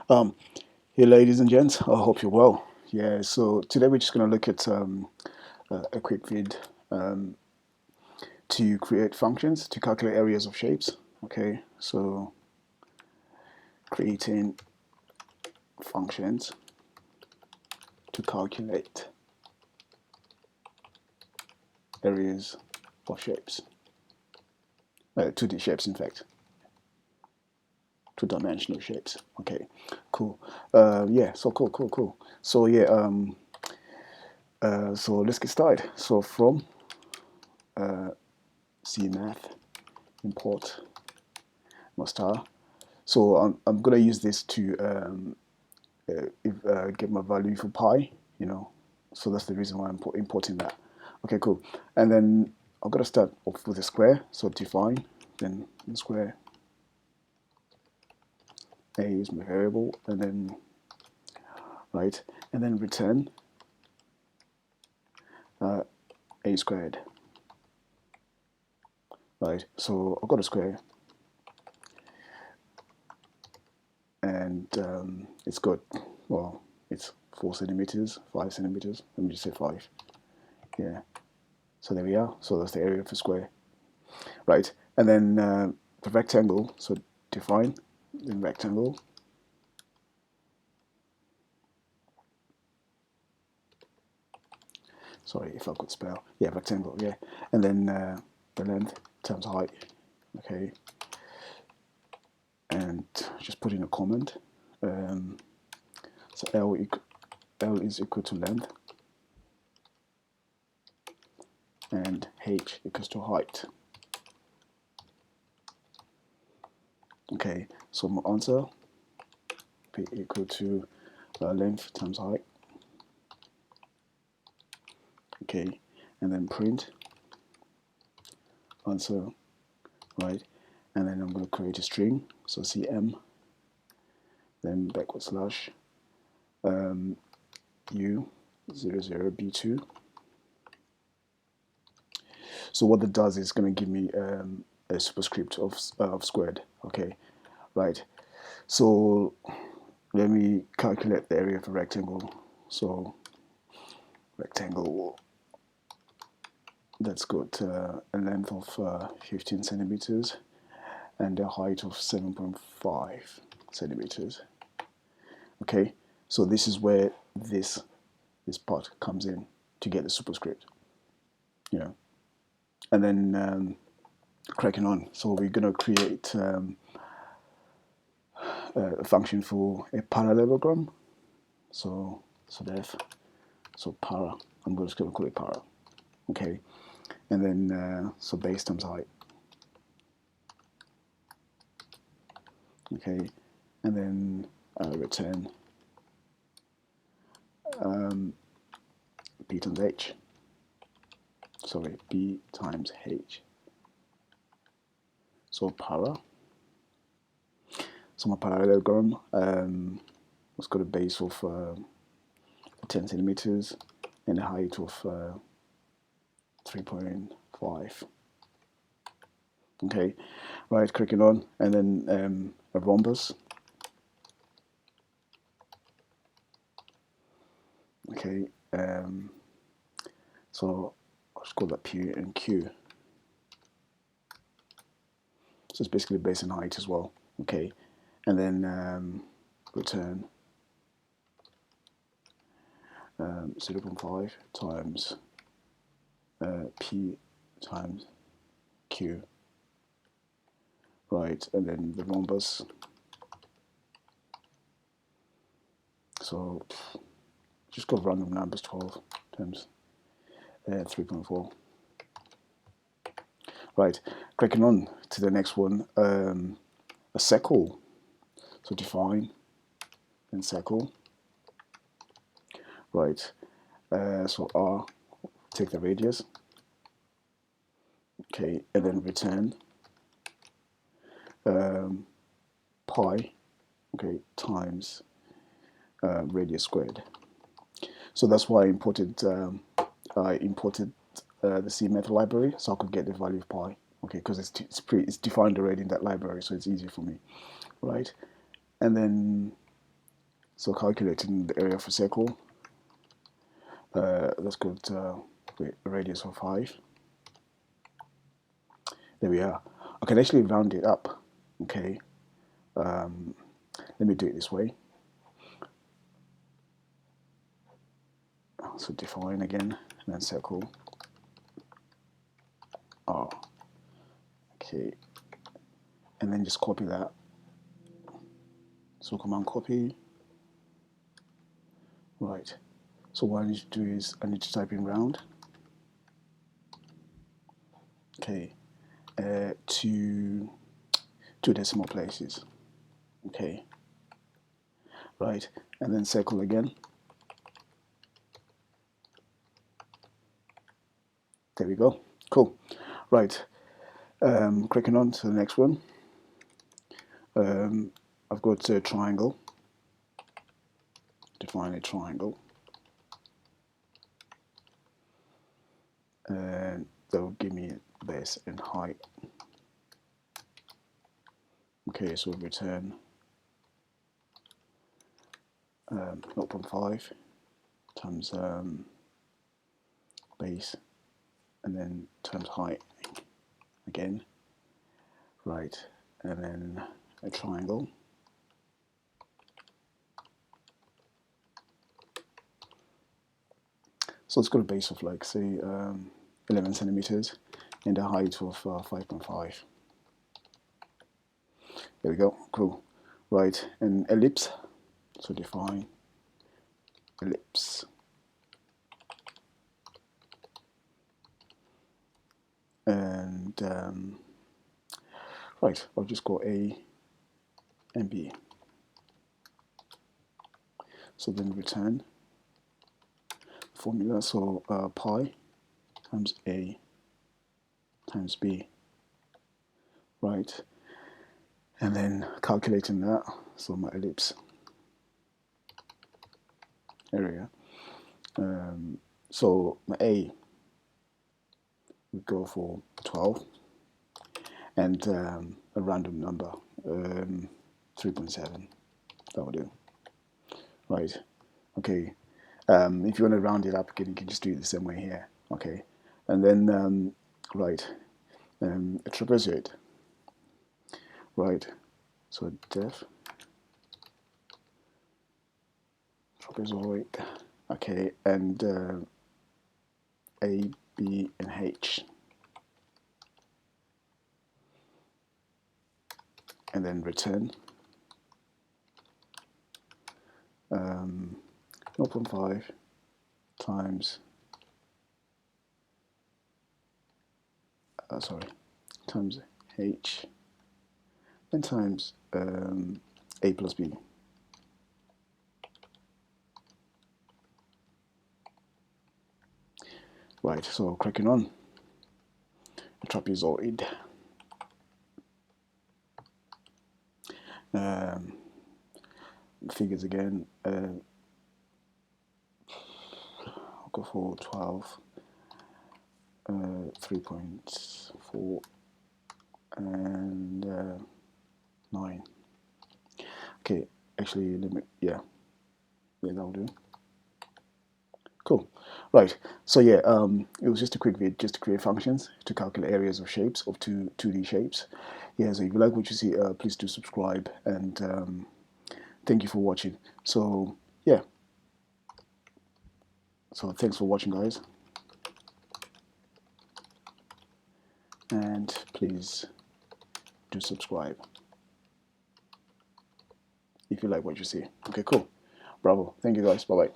Um, Hey, ladies and gents, I hope you're well. Yeah, so today we're just going to look at a quick vid um, to create functions to calculate areas of shapes. Okay, so creating functions to calculate areas of shapes, 2D shapes, in fact, two-dimensional shapes. Okay, cool. Yeah, so cool. So yeah, so let's get started. So from CMath import star. So I'm gonna use this to get my value for pi, you know. So that's the reason why I'm importing that. Okay, cool. And then I've got to start off with a square. So define, then square a is my variable, and then right, and then return a squared. Right. So I've got a square, and it's got it's 4 centimeters, 5 centimeters. Let me just say 5. Yeah. So there we are. So that's the area of a square. Right, and then the rectangle, so define the rectangle, sorry if I could spell, yeah, rectangle, yeah, and then the length times height, okay, and just put in a comment, so L is equal to length, and H equals to height. Okay, so my answer be equal to length times height. Okay, and then print answer, right? And then I'm going to create a string, so CM, then backward slash U00B2. So what that does is going to give me a superscript of squared. Okay, right. So let me calculate the area of a rectangle. So rectangle that's got a length of 15 centimeters and a height of 7.5 centimeters. Okay, so this is where this part comes in to get the superscript. You know, and then cracking on. So we're going to create a function for a parallelogram. So def, so para. I'm just going to call it para. Okay, and then so base times height. Okay, and then return b times h. Sorry, b times h. So para. So my parallelogram has got a base of 10 centimeters and a height of 3.5. Okay, right, clicking on, and then a rhombus. Okay, so I'll just call that P and Q. So it's basically base and height as well. Okay, and then return 0.5 times P times Q. Right, and then the rhombus. So just go random numbers, 12 times 3.4. Right, clicking on to the next one, a circle. So define and circle. Right, so R, take the radius. Okay, and then return pi, okay, times radius squared. So that's why I imported the CMath library, so I could get the value of pi. Okay, because it's defined already in that library, so it's easier for me, right? And then So calculating the area of a circle, let's go to a radius of 5. There we are. I can actually round it up. Okay, let me do it this way. So define again, and then circle R. Okay, and then just copy that. So command copy. Right. So what I need to do is I need to type in round. Okay, to 2 decimal places. Okay. Right, and then circle again. There we go. Cool. Right. Clicking on to the next one. I've got a triangle. Define a triangle. And that will give me base and height. Okay, so return 0.5 times base, and then times height again. Right, and then a triangle. So it's got a base of like say 11 centimeters and a height of 5.5. There we go. Cool. Right, an ellipse. So define ellipse. And right, I'll just go A and B. So then return formula. So pi times A times B. Right, and then calculating that. So my ellipse area. So my A we go for 12 and a random number 3.7. That will do. Right. Okay. If you want to round it up again, you can just do it the same way here. Okay. And then right, a trapezoid. Right. So def trapezoid. Okay, and A, B, and H. And then return 0.5 times times H, and times A plus B. Right, so cracking on a trapezoid. Figures again. I'll go for 12, 3.4, and 9. Okay, actually, that'll do. Cool. Right. So yeah, it was just a quick vid just to create functions to calculate areas of shapes of 2D shapes. Yeah. So if you like what you see, please do subscribe, and thank you for watching. So yeah. So thanks for watching, guys, and please do subscribe if you like what you see. Okay. Cool. Bravo. Thank you, guys. Bye bye.